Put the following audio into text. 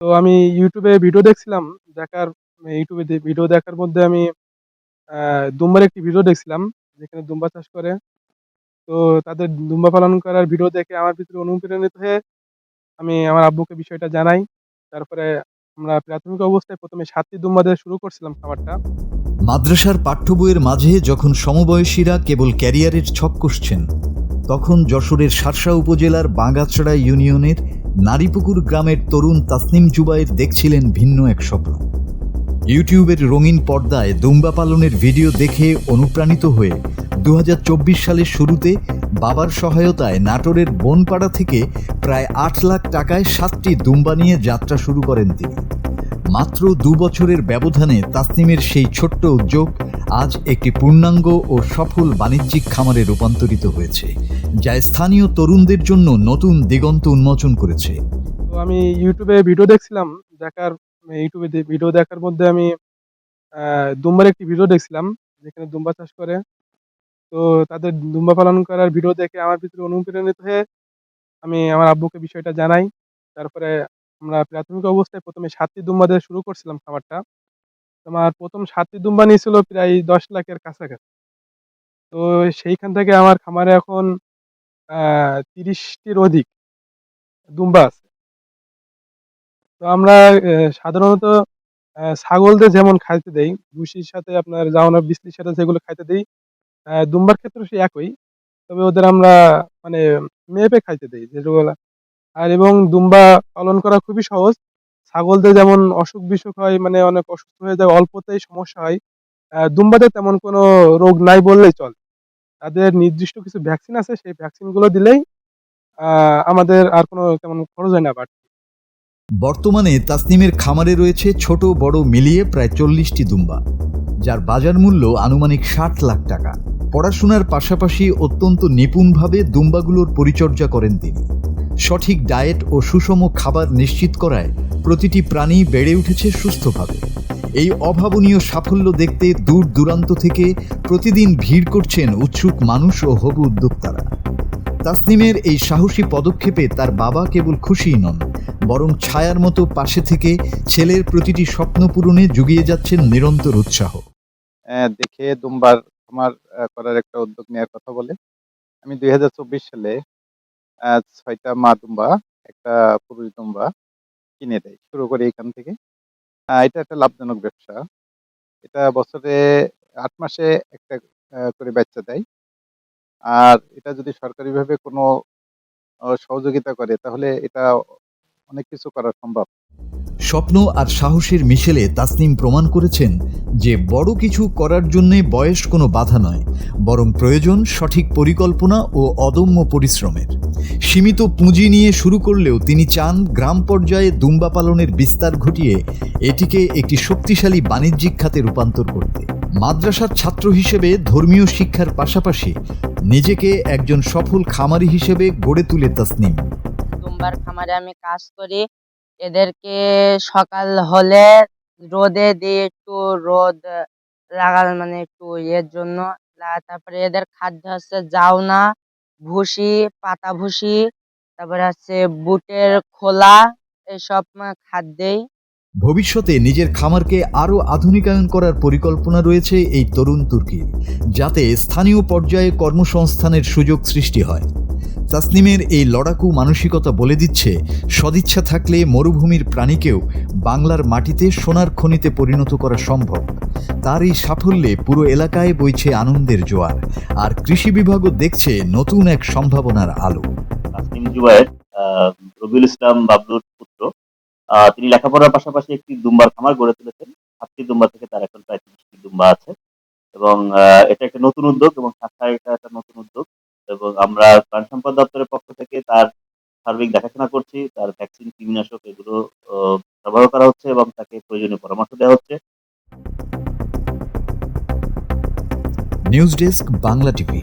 তো আমি ইউটিউবে ভিডিও দেখছিলাম। দেখার ইউটিউবে ভিডিও দেখার মধ্যে আমি দুম্বার একটি ভিডিও দেখছিলাম, যেখানে দুম্বা চাষ করে। তো তাদের দুম্বা পালন করার ভিডিও দেখে আমার ভিতরে অনুপ্রাণিত হয়ে আমি আমার আব্বুকে বিষয়টা জানাই। তারপরে আমরা প্রাথমিক অবস্থায় ১ম এ ৭ টি দুম্বা দিয়ে শুরু করছিলাম খামারটা। মাদ্রাসার পাঠ্য বইয়ের মাঝে যখন সমবয়সীরা কেবল ক্যারিয়ারের ছক কষছেন, তখন যশোরের শার্শা উপজেলার বাঙ্গাছড়া ইউনিয়নের নারীপুকুর গ্রামের তরুণ তাসনিম জুবায়ের দেখছিলেন ভিন্ন এক স্বপ্ন। ইউটিউবের রঙিন পর্দায় দুম্বা পালনের ভিডিও দেখে অনুপ্রাণিত হয়ে ২০২৪ সালের শুরুতে বাবার সহায়তায় নাটোরের বনপাড়া থেকে প্রায় ৮ লাখ টাকায় ৭টি দুম্বা নিয়ে যাত্রা শুরু করেন তিনি। মাত্র ২ বছরের ব্যবধানে তাসনিমের সেই ছোট্ট উদ্যোগ আজ একটি পূর্ণাঙ্গ ও সফল বাণিজ্যিক খামারে রূপান্তরিত হয়েছে, যা স্থানীয় তরুণদের জন্য নতুন দিগন্ত উন্মোচন করেছে। তো আমি ইউটিউবে ভিডিও দেখছিলাম। ইউটিউবে ভিডিও দেখার মধ্যে আমি দুম্বার একটি ভিডিও দেখছিলাম, যেখানে দুম্বা চাষ করে। তো তাদের দুম্বা পালন করার ভিডিও দেখে আমার ভিতরে অনুপ্রাণিত হয়ে আমি আমার আব্বুকে বিষয়টা জানাই। তারপরে আমরা প্রাথমিক অবস্থায় ১ম এ ৭ টি দুম্বা দিয়ে শুরু করছিলাম খামারটা। আমার ১ম ৭ টি দুম্বা নিয়েছিল প্রায় ১০ লাখের কাছাকাছি। তো সেইখান থেকে আমার খামারে এখন আ ৩০ টির অধিক দুম্বা আছে। তো আমরা সাধারণত ছাগলদের যেমন খাইতে দেই, ভুসির সাথে আপনার জাওনা বিস্লির সাথে যেগুলো খাইতে দেই, দুম্বার ক্ষেত্রেও সেই একই। তবে ওদের আমরা মানে মেপে খাইতে দেই যেগুলা। এবং দুম্বা পালন করা খুবই সহজ। ছাগলদের যেমন অসুখ-বিসুখ হয়, মানে অনেক অসুস্থ হয়ে যায়, অল্পতেই সমস্যা হয়। দুম্বাদের তেমন কোনো রোগ নাই বললেই চলে। তাদের নির্দিষ্ট কিছু ভ্যাকসিন আছে, সেই ভ্যাকসিন গুলো দিলেই আ আমাদের আর কোনো তেমন খরচ হয় না বাড়তি। বর্তমানে তাসনিমের খামারে রয়েছে ছোট বড় মিলিয়ে প্রায় ৪০টি দুম্বা, যার বাজার মূল্য আনুমানিক ৬০ লাখ টাকা। পড়াশোনার পাশাপাশি অত্যন্ত নিপুণভাবে দুম্বাগুলোর পরিচর্যা করেন তিনি। সঠিক ডায়েট ও সুষম খাবার নিশ্চিত করায় প্রতিটি প্রাণী বেড়ে উঠেছে সুস্থভাবে। এই অভাবনীয় সাফল্য দেখতে দূর দূরান্ত থেকে প্রতিদিন ভিড় করছেন উৎসুক মানুষ ও হবু উদ্যোক্তারা। তাসনিমের এই সাহসী পদক্ষেপে তার বাবা কেবল খুশিই নন, বরং ছায়ার মতো পাশে থেকে ছেলের প্রতিটি স্বপ্ন পূরণে জুগিয়ে যাচ্ছেন নিরন্তর উৎসাহ। দেখে দুম্বার খামার করার একটা উদ্যোগ নেওয়ার কথা বলে আমি ২০২৪ সালে ৬ টা মা দুম্বা, ১ টা পুরুষ দুম্বা কিনে দেই। শুরু করি এখান থেকে। এটা একটা লাভজনক ব্যবসা। এটা বছরে ৮ মাসে একটা করে বাচ্চা দেয়। আর এটা যদি সরকারিভাবে কোনো সহযোগিতা করে তাহলে এটা অনেক কিছু করা সম্ভব। স্বপ্ন আর সাহসের মিশেলে তাসনিম প্রমাণ করেছেন যে বড় কিছু করার জন্যে বয়স কোনো বাধা নয়, বরং প্রয়োজন সঠিক পরিকল্পনা ও অদম্য পরিশ্রমের। সীমিত পুঁজি নিয়ে শুরু করলেও তিনি চান গ্রাম পর্যায়ে দুম্বা পালনের বিস্তার ঘটিয়ে এটিকে একটি শক্তিশালী বাণিজ্যিক খাতে রূপান্তর করতে। মাদ্রাসার ছাত্র হিসেবে ধর্মীয় শিক্ষার পাশাপাশি নিজেকে একজন সফল খামারি হিসেবে গড়ে তুলে তাসনিম। দুম্বার খামারে আমি কাজ করি। এদেরকে সকাল হলে রোদে দিয়ে একটু রোদ লাগাল, মানে একটু ইয়ের জন্য। তারপরে এদের খাদ্য হচ্ছে জাউনা, ভুসি, পাতা ভুসি, তারপরে হচ্ছে বুটের খোলা, এসব খাদ্যেই। ভবিষ্যতে নিজের খামারকে আরও আধুনিকায়ন করার পরিকল্পনা রয়েছে এই তরুণ তুর্কির, যাতে স্থানীয় পর্যায়ে কর্মসংস্থানের সুযোগ সৃষ্টি হয়। তাসনিমের এই লড়াকু মানসিকতা বলে দিচ্ছে, সদিচ্ছা থাকলে মরুভূমির প্রাণীকেও বাংলার মাটিতে সোনার খনিতে পরিণত করা সম্ভব। তার এই সাফল্যে পুরো এলাকায় বইছে আনন্দের জোয়ার, আর কৃষি বিভাগও দেখছে নতুন এক সম্ভাবনার আলো। তাসনিম জুবায়ের রবিউল ইসলাম বাবলুর পুত্র। তিনি লেখাপড়ার পাশাপাশি একটি দুম্বার খামার গড়ে তুলেছেন। ৭টি দুম্বা থেকে তার এখন প্রায় ৩০টি দুম্বা আছে এবং এটা একটা নতুন উদ্যোগ এবং শাখায় এটা একটা নতুন উদ্যোগ এবং আমরা প্রাণী সম্পদ দপ্তরের পক্ষ থেকে তার সার্বিক দেখাশোনা করছি। তার ভ্যাকসিন, কৃমিনাশক এগুলো সরবরাহ করা হচ্ছে এবং তাকে প্রয়োজনীয় পরামর্শ দেওয়া হচ্ছে। News desk, Bangla TV.